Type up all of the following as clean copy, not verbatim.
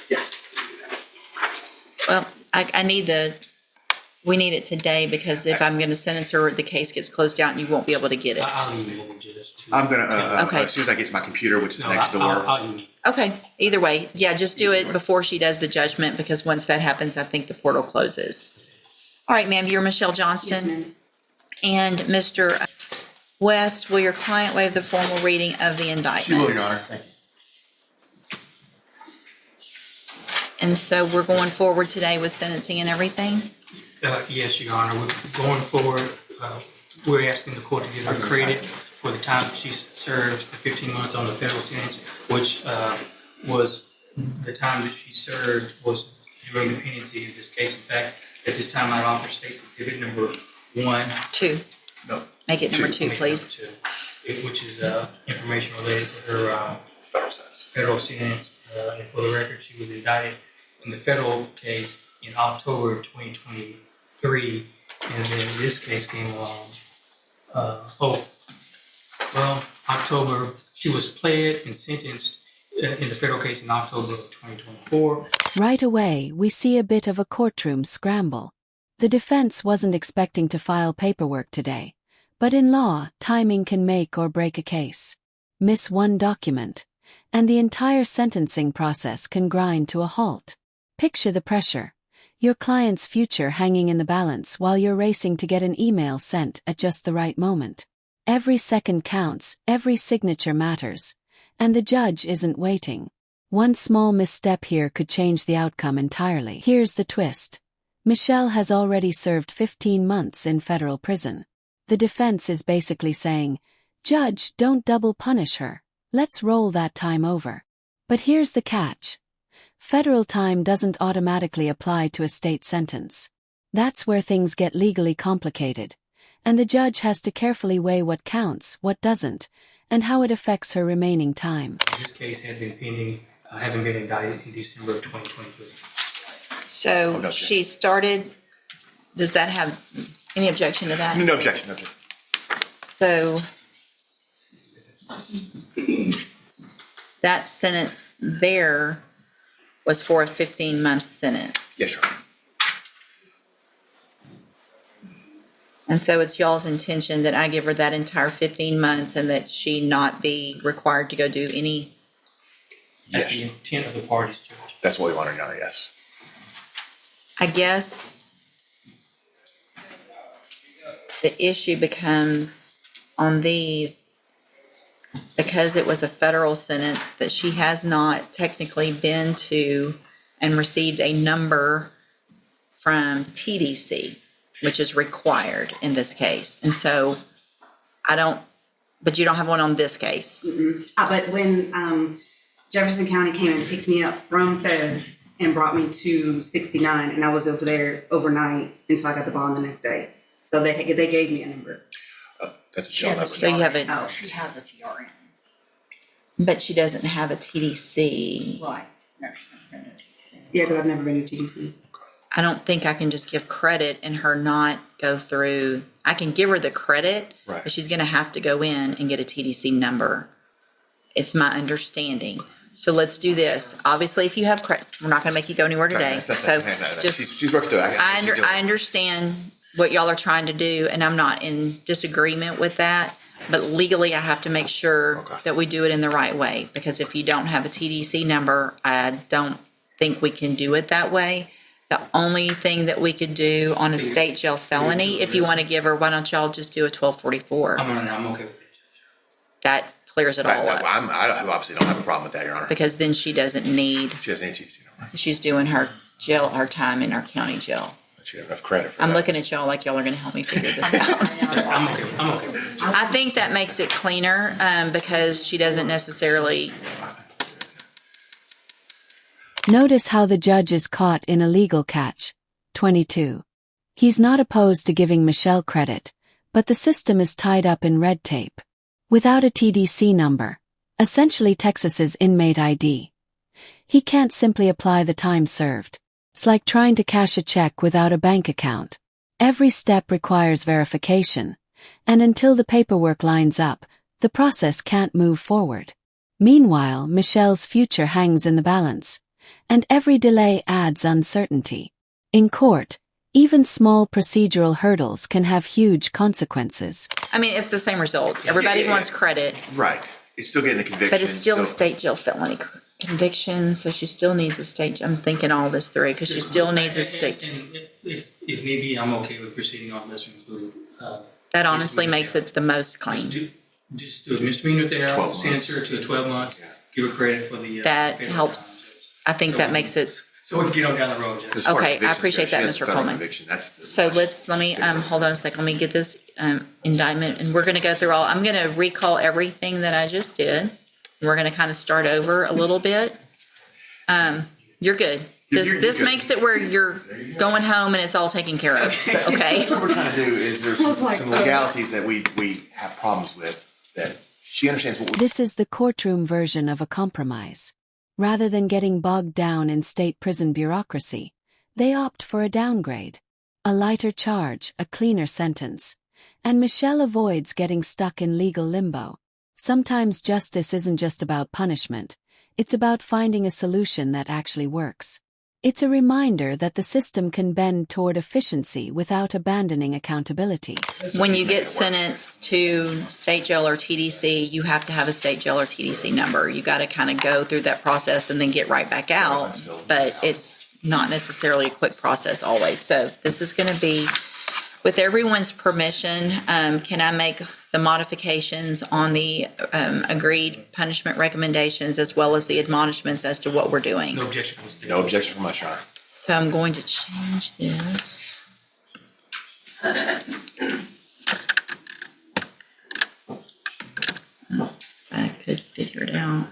Yeah. Well, we need it today because if I'm going to sentence her, the case gets closed out and you won't be able to get it. I'll email you just. I'm going to, Okay. as soon as I get to my computer, which is next door. I'll email. Okay, either way. Yeah, just do it before she does the judgment because once that happens, I think the portal closes. All right, ma'am, you're Michelle Johnston. Yes, ma'am. And Mr. West, will your client waive the formal reading of the She indictment? will, Your Honor. Thank you. And so we're going forward today with sentencing and everything? Yes, Your Honor. We're going forward. We're asking the court to give her credit for the time she served, the 15 months on the federal sentence, which was the time that she served was during the pendency of this case. In fact, at this time, I'd offer State's Exhibit number 1. 2. No. Make it number 2, Make please. number 2, which is information related to her Federal sentence. federal sentence. And for the record, she was indicted in the federal case in October of 2023, and then this case came along. October. She was pled and sentenced in the federal case in October of 2024. Right away, we see a bit of a courtroom scramble. The defense wasn't expecting to file paperwork today, but in law, timing can make or break a case. Miss one document, and the entire sentencing process can grind to a halt. Picture the pressure. Your client's future hanging in the balance while you're racing to get an email sent at just the right moment. Every second counts, every signature matters, and the judge isn't waiting. One small misstep here could change the outcome entirely. Here's the twist. Michelle has already served 15 months in federal prison. The defense is basically saying, "Judge, don't double punish her. Let's roll that time over." But here's the catch. Federal time doesn't automatically apply to a state sentence. That's where things get legally complicated, and the judge has to carefully weigh what counts, what doesn't, and how it affects her remaining time. This case had been pending, having been indicted in December of 2023. So she started, does that have any objection to that? No objection. No objection. So that sentence there was for a 15-month sentence. Yes, Your Honor. And so it's y'all's intention that I give her that entire 15 months and that she not be required to go do any. That's Yes. the intent of the parties, Judge. That's what we want to know, yes. I guess the issue becomes on these, because it was a federal sentence, that she has not technically been to and received a number from TDC, which is required in this case. And so but you don't have one on this case. But when Jefferson County came and picked me up from feds and brought me to 69, and I was over there overnight until I got the bond the next day. So they gave me a number. That's a jail number. So you have a, Oh, She has a TRN. but she doesn't have a TDC. Right. No, she's not going to TDC. yeah, because I've never been to TDC. I don't think I can just give credit and her not go through. I can give her the credit, Right. but she's going to have to go in and get a TDC number. It's my understanding. So let's do this. Obviously, if you have credit, we're not going to make you go anywhere today. So just, She's working through it. I understand what y'all are trying to do, and I'm not in disagreement with that. But legally, I have to make sure that we do it in the right way. Because if you don't have a TDC number, I don't think we can do it that way. The only thing that we could do on a state jail felony, if you want to give her, why don't y'all just do a 1244? I'm okay with it. That clears it all up. I obviously don't have a problem with that, Your Honor. Because then she doesn't need, She has an ATC number. she's doing her time in our county jail. She has enough credit for I'm that. looking at y'all like y'all are going to help me figure this out. I'm okay with it. I think that makes it cleaner because she doesn't necessarily. Notice how the judge is caught in a legal catch. 22. He's not opposed to giving Michelle credit, but the system is tied up in red tape. Without a TDC number, essentially Texas's inmate ID, he can't simply apply the time served. It's like trying to cash a check without a bank account. Every step requires verification, and until the paperwork lines up, the process can't move forward. Meanwhile, Michelle's future hangs in the balance, and every delay adds uncertainty. In court, even small procedural hurdles can have huge consequences. I mean, it's the same result. Everybody yeah. wants credit, Right. It's still getting a conviction. but it's still a state jail felony conviction, so she still needs a state, I'm thinking all this through, because she still needs a state. And if maybe I'm okay with proceeding on lesser included. That honestly makes it the most clean. Just do a misdemeanor there, 12 sentence her to 12 months, give her credit for the. That federal helps. crime. I think that makes it, So we can get on down the road, Judge. As far as Okay, I convictions appreciate go, that, she has a Mr. federal Coleman. conviction. That's the so most let me, stigma. hold on a second. Let me get this, indictment, and we're gonna go through I'm gonna recall everything that I just did. We're gonna kind of start over a little bit. You're good. You're This good. makes it where you're going home and it's all taken care of, okay? That's what we're trying to do is there's I was like, some legalities that we have problems with that she understands what we. This is the courtroom version of a compromise. Rather than getting bogged down in state prison bureaucracy, they opt for a downgrade. A lighter charge, a cleaner sentence. And Michelle avoids getting stuck in legal limbo. Sometimes justice isn't just about punishment, it's about finding a solution that actually works. It's a reminder that the system can bend toward efficiency without abandoning accountability. When you get sentenced to state jail or TDC, you have to have a state jail or TDC number. You got to kind of go through that process and then get right back out. But it's not necessarily a quick process always. So this is going to be, with everyone's permission, can I make the modifications on the agreed punishment recommendations as well as the admonishments as to what we're doing? No objection. Mr. No objection from us, Your Honor. So I'm going to change this. I could figure it out.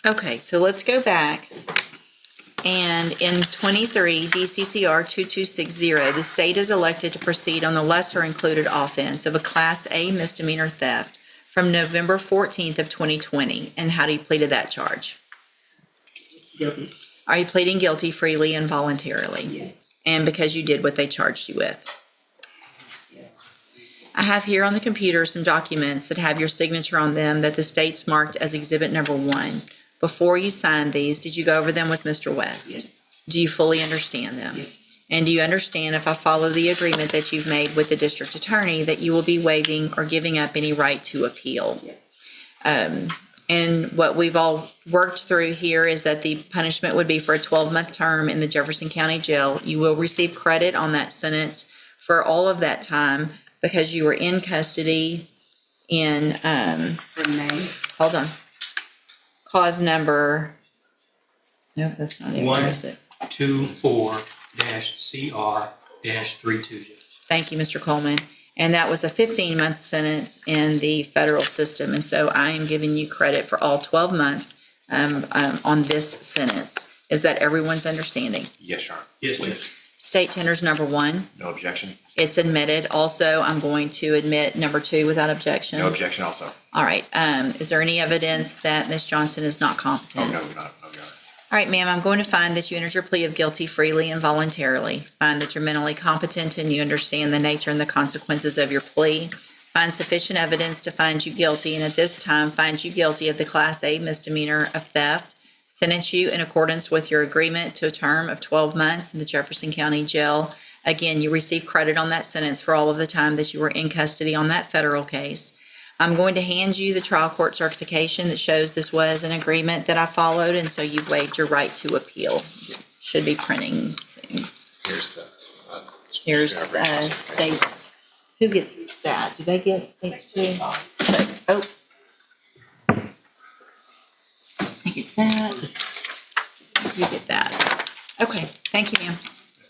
Okay, so let's go back. And in 23 DCCR 2260, the state is elected to proceed on the lesser included offense of a Class A misdemeanor theft from November 14th of 2020. And how do you plead to that charge? Guilty. Are you pleading guilty freely and voluntarily? Yes. And because you did what they charged you with? Yes. I have here on the computer some documents that have your signature on them that the state's marked as Exhibit Number 1. Before you signed these, did you go over them with Mr. West? Yes. Do you fully understand them? Yes. And do you understand, if I follow the agreement that you've made with the district attorney, that you will be waiving or giving up any right to appeal? Yes. And what we've all worked through here is that the punishment would be for a 12-month term in the Jefferson County Jail. You will receive credit on that sentence for all of that time because you were in custody in, For May. hold on, cause number, no, that's not it. Address it. 124-CR-32. Thank you, Mr. Coleman. And that was a 15-month sentence in the federal system. And so I am giving you credit for all 12 months on this sentence. Is that everyone's understanding? Yes, Your Honor. Yes, Please. please. State tenders number 1, No objection. it's admitted. Also, I'm going to admit number 2 without objection. No objection also. All right. Is there any evidence that Ms. Johnson is not Oh, competent? no, not, no, Your Honor. All right, ma'am, I'm going to find that you entered your plea of guilty freely and voluntarily. Find that you're mentally competent and you understand the nature and the consequences of your plea. Find sufficient evidence to find you guilty, and at this time, find you guilty of the Class A misdemeanor of theft. Sentence you in accordance with your agreement to a term of 12 months in the Jefferson County Jail. Again, you receive credit on that sentence for all of the time that you were in custody on that federal case. I'm going to hand you the trial court certification that shows this was an agreement that I followed, and so you've waived your right to appeal. Should be printing soon. Here's the. Here's states. Who gets that? Do they get states too? Oh. I get that. You get that. Okay, thank you, ma'am.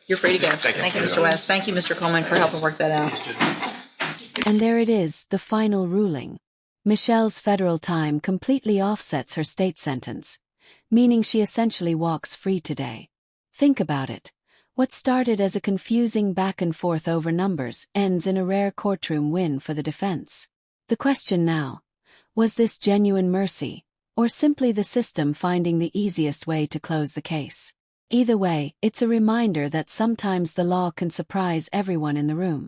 You're free to go. Thank you. Thank you, Mr. West. Thank you, Mr. Coleman, for helping work that out. Yes, Judge. And there it is, the final ruling. Michelle's federal time completely offsets her state sentence, meaning she essentially walks free today. Think about it. What started as a confusing back and forth over numbers ends in a rare courtroom win for the defense. The question now, was this genuine mercy, or simply the system finding the easiest way to close the case? Either way, it's a reminder that sometimes the law can surprise everyone in the room.